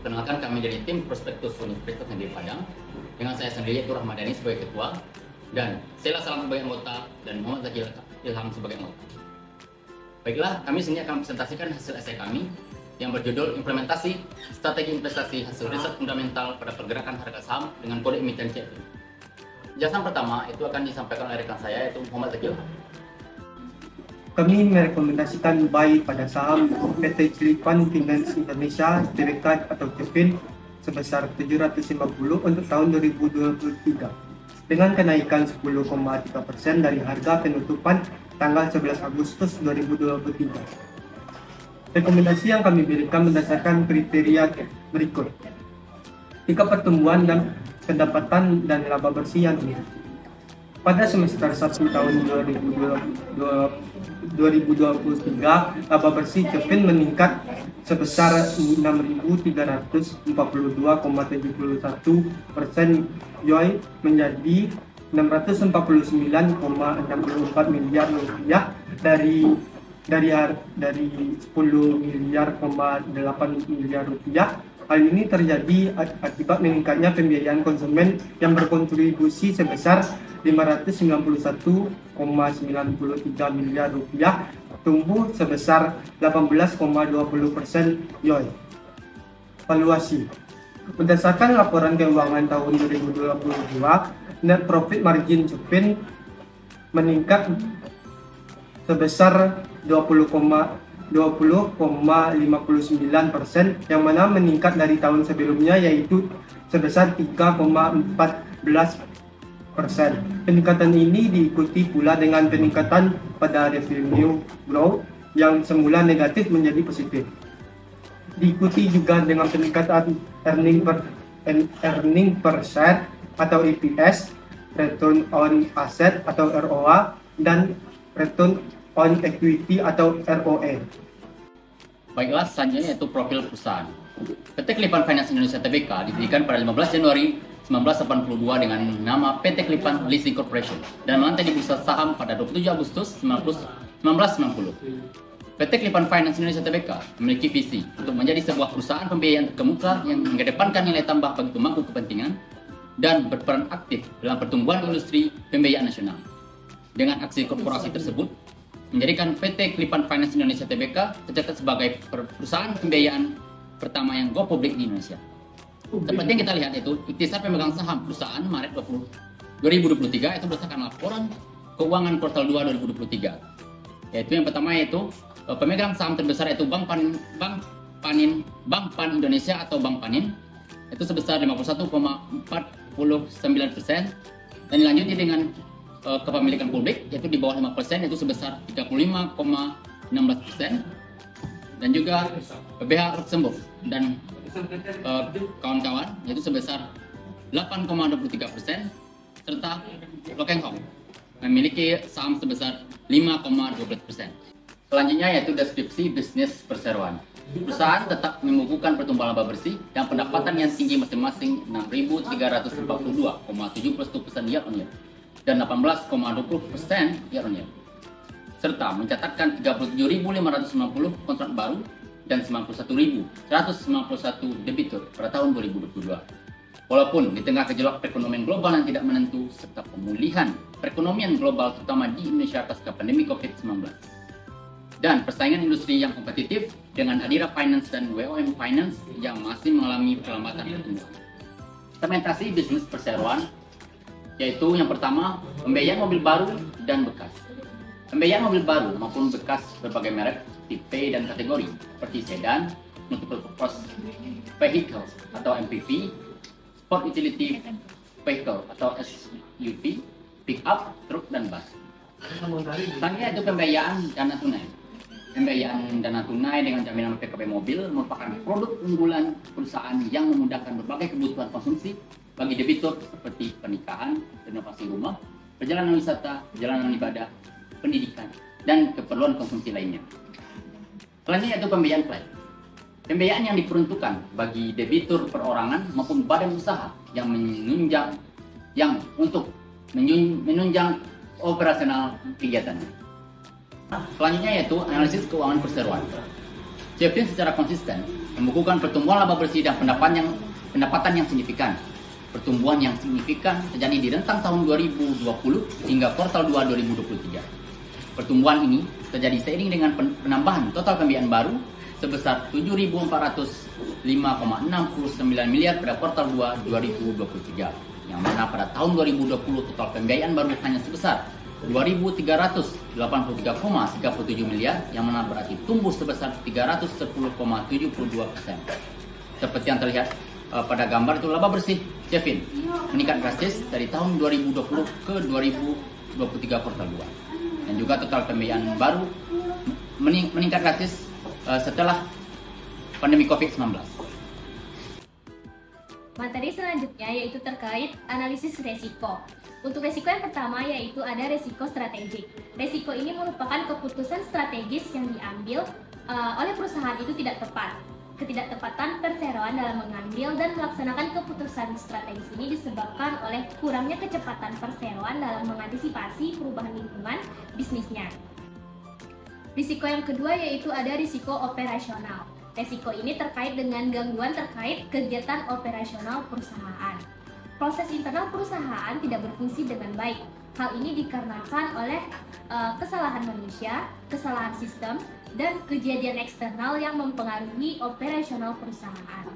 Perkenalkan, kami dari tim Prospektus Universitas Negeri Padang dengan saya sendiri yaitu Rahmadani sebagai ketua dan Sheila Salam sebagai anggota dan Muhammad Zakil Ilham sebagai anggota. Baiklah, kami sini akan presentasikan hasil esai kami yang berjudul Implementasi Strategi Investasi Hasil Riset Fundamental pada Pergerakan Harga Saham dengan Kode Emiten CFD. Penjelasan pertama itu akan disampaikan oleh rekan saya yaitu Muhammad Zakil. Kami merekomendasikan buy pada saham PT Cilipan Finance Indonesia Tbk atau CFIN sebesar 750 untuk tahun 2023 dengan kenaikan 10,3% dari harga penutupan tanggal 11 Agustus 2023. Rekomendasi yang kami berikan berdasarkan kriteria berikut. Tingkat pertumbuhan dan pendapatan dan laba bersih yang tinggi. Pada semester 1 tahun 2023, laba bersih CFIN meningkat sebesar 6.342,71% YoY menjadi 649,64 miliar rupiah dari 10 miliar,8 miliar rupiah. Hal ini terjadi akibat meningkatnya pembiayaan konsumen yang berkontribusi sebesar 591,93 miliar rupiah, tumbuh sebesar 18,20% YoY. Valuasi. Berdasarkan laporan keuangan tahun 2022, net profit margin CFIN meningkat sebesar 20,59%, yang mana meningkat dari tahun sebelumnya yaitu sebesar 3,14%. Peningkatan ini diikuti pula dengan peningkatan pada revenue growth yang semula negatif menjadi positif. Diikuti juga dengan peningkatan earning per share atau EPS, return on asset atau ROA, dan return on equity atau ROE. Baiklah, selanjutnya yaitu profil perusahaan. PT Cilipan Finance Indonesia Tbk didirikan pada 15 Januari 1982 dengan nama PT Cilipan Leasing Corporation dan melantai di bursa saham pada 27 Agustus 1990. PT Cilipan Finance Indonesia Tbk memiliki visi untuk menjadi sebuah perusahaan pembiayaan terkemuka yang mengedepankan nilai tambah bagi pemangku kepentingan dan berperan aktif dalam pertumbuhan industri pembiayaan nasional. Dengan aksi korporasi tersebut, menjadikan PT Cilipan Finance Indonesia Tbk tercatat sebagai perusahaan pembiayaan pertama yang go publik di Indonesia. Seperti yang kita lihat itu, ikhtisar pemegang saham perusahaan Maret 2023 itu berdasarkan laporan keuangan kuartal 2 2023. Yaitu yang pertama yaitu pemegang saham terbesar yaitu Bank Pan Indonesia atau Bank Panin itu sebesar 51,49%, dan dilanjuti dengan kepemilikan publik yaitu di bawah 5% yaitu sebesar 35,16%, dan juga PBH Luxembourg dan kawan-kawan yaitu sebesar 8,23%, serta Lokeng Hong memiliki saham sebesar 5,12%. Selanjutnya yaitu deskripsi bisnis perseroan. Perusahaan tetap membukukan pertumbuhan laba bersih dan pendapatan yang tinggi masing-masing 6.342,71% year on year dan 18,20% year on year, serta mencatatkan 37.550 kontrak baru dan 91.191 debitur pada tahun 2022. Walaupun di tengah gejolak perekonomian global yang tidak menentu serta pemulihan perekonomian global terutama di Indonesia pasca pandemi COVID-19 dan persaingan industri yang kompetitif dengan Adira Finance dan WOM Finance yang masih mengalami perlambatan pertumbuhan. Segmentasi bisnis perseroan yaitu yang pertama, pembiayaan mobil baru dan bekas. Pembiayaan mobil baru maupun bekas berbagai merek, tipe dan kategori seperti sedan, multiple purpose vehicle atau MPV, sport utility vehicle atau SUV, pick up, truk dan bus. Selanjutnya itu pembiayaan dana tunai. Pembiayaan dana tunai dengan jaminan PKP mobil merupakan produk unggulan perusahaan yang memudahkan berbagai kebutuhan konsumsi bagi debitur seperti pernikahan, renovasi rumah, perjalanan wisata, perjalanan ibadah, pendidikan, dan keperluan konsumsi lainnya. Selanjutnya itu pembiayaan flat. Pembiayaan yang diperuntukkan bagi debitur perorangan maupun badan usaha yang untuk menunjang operasional kegiatannya. Selanjutnya yaitu analisis keuangan perseroan. Shevin secara konsisten membukukan pertumbuhan laba bersih dan pendapatan yang signifikan. Pertumbuhan yang signifikan terjadi di rentang tahun 2020 hingga kuartal 2 2023. Pertumbuhan ini terjadi seiring dengan penambahan total pembiayaan baru sebesar 7.405,69 miliar pada kuartal 2 2023, yang mana pada tahun 2020 total pembiayaan baru hanya sebesar 2.383,37 miliar, yang mana berarti tumbuh sebesar 310,72%. Seperti yang terlihat pada gambar itu, laba bersih Shevin meningkat drastis dari tahun 2020 ke 2023 kuartal 2, dan juga total pembiayaan baru meningkat drastis setelah pandemi COVID-19. Materi selanjutnya yaitu terkait analisis resiko. Untuk resiko yang pertama yaitu ada resiko strategik. Resiko ini merupakan keputusan strategis yang diambil oleh perusahaan itu tidak tepat. Ketidaktepatan perseroan dalam mengambil dan melaksanakan keputusan strategis ini disebabkan oleh kurangnya kecepatan perseroan dalam mengantisipasi perubahan lingkungan bisnisnya. Risiko yang kedua yaitu ada risiko operasional. Risiko ini terkait dengan gangguan terkait kegiatan operasional perusahaan. Proses internal perusahaan tidak berfungsi dengan baik. Hal ini dikarenakan oleh kesalahan manusia, kesalahan sistem, dan kejadian eksternal yang mempengaruhi operasional perusahaan.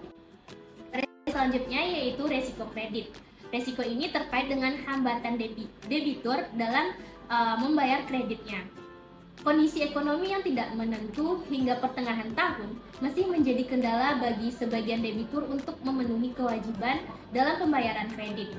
Risiko selanjutnya yaitu resiko kredit. Resiko ini terkait dengan hambatan debitur dalam membayar kreditnya. Kondisi ekonomi yang tidak menentu hingga pertengahan tahun masih menjadi kendala bagi sebagian debitur untuk memenuhi kewajiban dalam pembayaran kredit.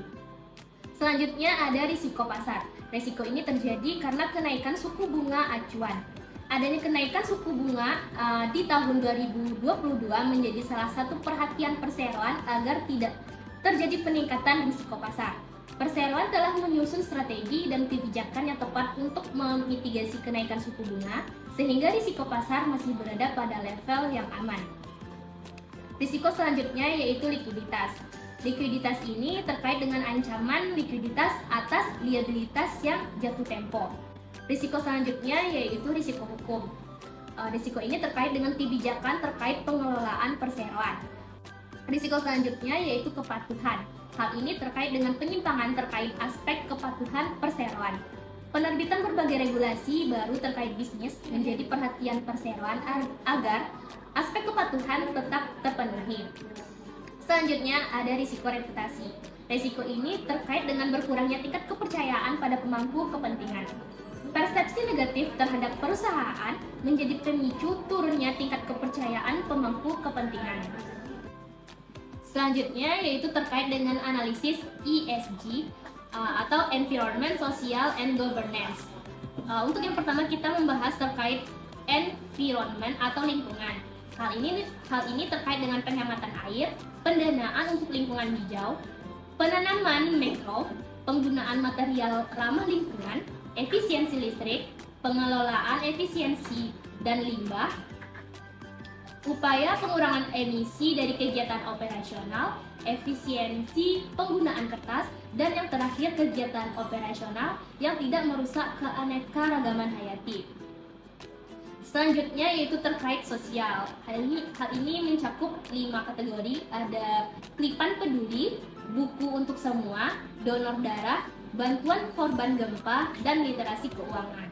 Selanjutnya ada risiko pasar. Risiko ini terjadi karena kenaikan suku bunga acuan. Adanya kenaikan suku bunga di tahun 2022 menjadi salah satu perhatian perseroan agar tidak terjadi peningkatan risiko pasar. Perseroan telah menyusun strategi dan kebijakan yang tepat untuk memitigasi kenaikan suku bunga, sehingga risiko pasar masih berada pada level yang aman. Risiko selanjutnya yaitu likuiditas. Likuiditas ini terkait dengan ancaman likuiditas atas liabilitas yang jatuh tempo. Risiko selanjutnya yaitu risiko hukum. Risiko ini terkait dengan kebijakan terkait pengelolaan perseroan. Risiko selanjutnya yaitu kepatuhan. Hal ini terkait dengan penyimpangan terkait aspek kepatuhan perseroan. Penerbitan berbagai regulasi baru terkait bisnis menjadi perhatian perseroan agar aspek kepatuhan tetap terpenuhi. Selanjutnya ada risiko reputasi. Risiko ini terkait dengan berkurangnya tingkat kepercayaan pada pemangku kepentingan. Persepsi negatif terhadap perusahaan menjadi pemicu turunnya tingkat kepercayaan pemangku kepentingan. Selanjutnya yaitu terkait dengan analisis ESG atau Environment, Social, and Governance. Untuk yang pertama kita membahas terkait environment atau lingkungan. Hal ini terkait dengan penghematan air, pendanaan untuk lingkungan hijau, penanaman mangrove, penggunaan material ramah lingkungan, efisiensi listrik, pengelolaan efisiensi dan limbah, upaya pengurangan emisi dari kegiatan operasional, efisiensi penggunaan kertas, dan yang terakhir kegiatan operasional yang tidak merusak keanekaragaman hayati. Selanjutnya yaitu terkait sosial. Hal ini mencakup 5 kategori, ada klipan peduli, buku untuk semua, donor darah, bantuan korban gempa, dan literasi keuangan.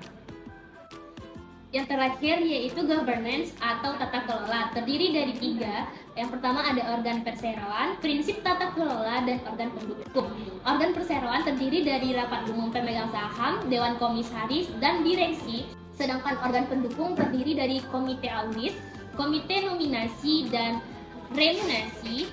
Yang terakhir yaitu governance atau tata kelola, terdiri dari 3. Yang pertama ada organ perseroan, prinsip tata kelola, dan organ pendukung. Organ perseroan terdiri dari rapat umum pemegang saham, dewan komisaris, dan direksi. Sedangkan organ pendukung terdiri dari komite audit, komite nominasi dan remunerasi,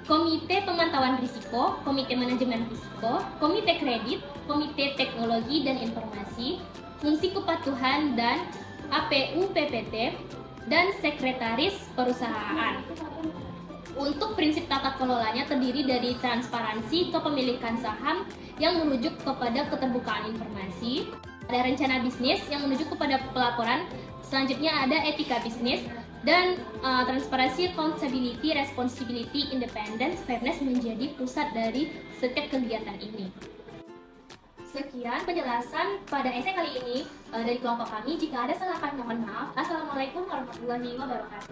komite pemantauan risiko, komite manajemen risiko, komite kredit, komite teknologi dan informasi, fungsi kepatuhan dan APU PPT, dan sekretaris perusahaan. Untuk prinsip tata kelolanya terdiri dari transparansi kepemilikan saham yang merujuk kepada keterbukaan informasi, ada rencana bisnis yang menuju kepada pelaporan, selanjutnya ada etika bisnis, dan transparansi, accountability, responsibility, independence, fairness menjadi pusat dari setiap kegiatan ini. Sekian penjelasan pada esai kali ini dari kelompok kami. Jika ada salah kami mohon maaf. Assalamualaikum warahmatullahi wabarakatuh.